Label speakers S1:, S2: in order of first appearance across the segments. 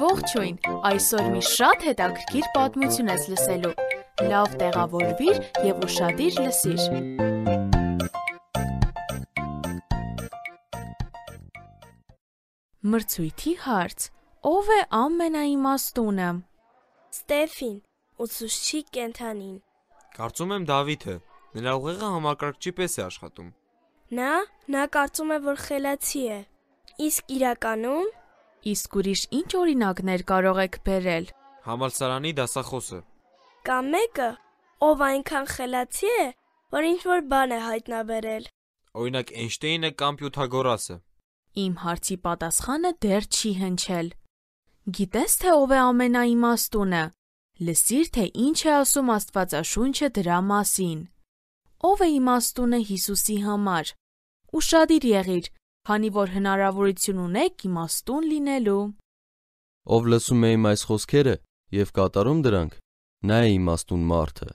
S1: Ողջույն, այսօր մի շատ հետաքրքիր պատմություն ես լսելու, լավ տեղավորվիր և ուշադիր լսիր։ Մրցույթի հարց, ով է ամենաիմաստունը։
S2: Ստեֆին, ուսուցչի կենդանին։
S3: Կարծում եմ Դավիթը, նրա ուղեղը համակարգչի պես է աշխատում։
S2: Նա կարծում է, որ խելացի է։ Իսկ իրականում։
S1: Իսկ ուրիշ ինչ օրինակներ կարող եք բերել։
S3: Համալսարանի դասախոսը։
S2: Կամ մեկը, ով այնքան խելացի է, որ ինչ-որ բան է հայտնաբերել։
S3: Օրինակ Էյնշտեյնը կամ Պյութագորասը։
S1: Իմ հարցի պատասխանը դեռ չի հնչել։ Գիտես, թե ով է ամենաիմաստունը։ Լսիր, թե ինչ է ասում Աստվածաշունչը դրա մասին։ Ով է իմաստունը Հիսուսի համար։ Ուշադիր եղիր, քանի որ հնարավորություն ունեք իմաստուն լինելու։
S4: Ով լսում է իմ այս խոսքերը և կատարում դրանք, նա է իմաստուն մարդը։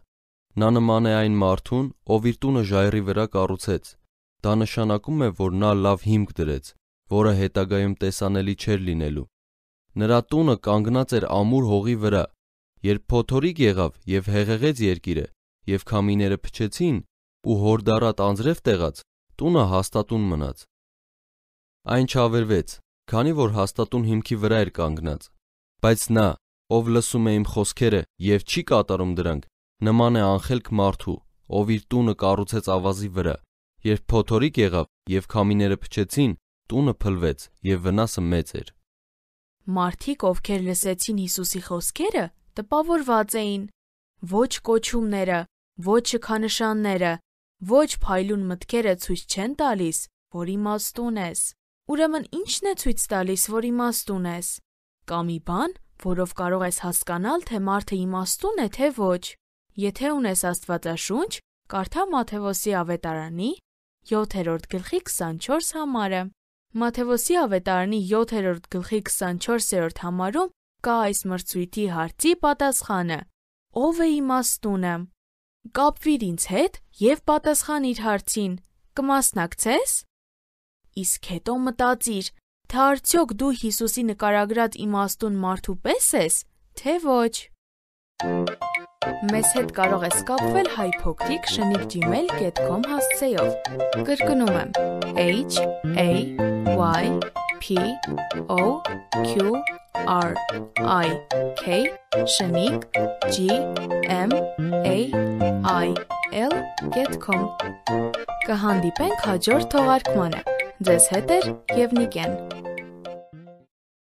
S4: Նա նման է այն մարդուն, ով իր տունը ժայռի վրա կառուցեց։ Դա նշանակում է, որ նա լավ հիմք դրեց, որը հետագայում տեսանելի չէր լինելու։ Նրա տունը կանգնած էր ամուր հողի վրա, երբ փոթորիկ եղավ և հեղեղեց երկիրը, և քամիները փչեցին ու հորդառատ անձրև տեղաց, տունը հաստատուն մնաց։ Այն չավերվեց, քանի որ հաստատուն հիմքի վրա էր կանգնած, բայց նա, ով լսում է իմ խոսքերը և չի կատարում դրանք, նման է անխելք մարդու, ով իր տունը կառուցեց ավազի վրա, երբ փոթորիկ եղավ և քամիները փչեցին, տունը փլվեց և վնասը մեծ էր։
S1: Մարդիկ, ովքեր լսեցին Հիսուսի խոսքերը, տպավորված էին։ Ոչ կոչումները, ոչ շքանշանները, ոչ փայլուն մտքերը ցույց չեն տալիս, որ իմաստուն ես։ Ուրեմն ի՞նչն է ցույց տալիս, որ իմաստուն ես։ Կա մի բան, որով կարող ես հասկանալ, թե մարդը իմաստուն է, թե ոչ։ Եթե ունես Աստվածաշունչ, կարդա Մատթեոսի ավետարանի 7-րդ գլխի 24 համարը։ Մատթեոսի ավետարանի 7-րդ գլխի 24-րդ համարում կա այս մրցույթի հարցի պատասխանը. ով է իմաստունը։ Կապվիր ինձ հետ և պատասխանիր հարցին։ Կմասնակցես։ Իսկ հետո մտածիր, թե արդյոք դու Հիսուսի նկարագրած իմաստուն մարդու պես ես, թե ոչ։ Մեզ հետ կարող ես կապվել hypocric@gmail.com հասցեով։ Կրկնում եմ HAYPOQRIK@gmail.com Կհանդիպենք հաջորդ թողարկմանը։ Ձեզ հետ է և Նիկեն։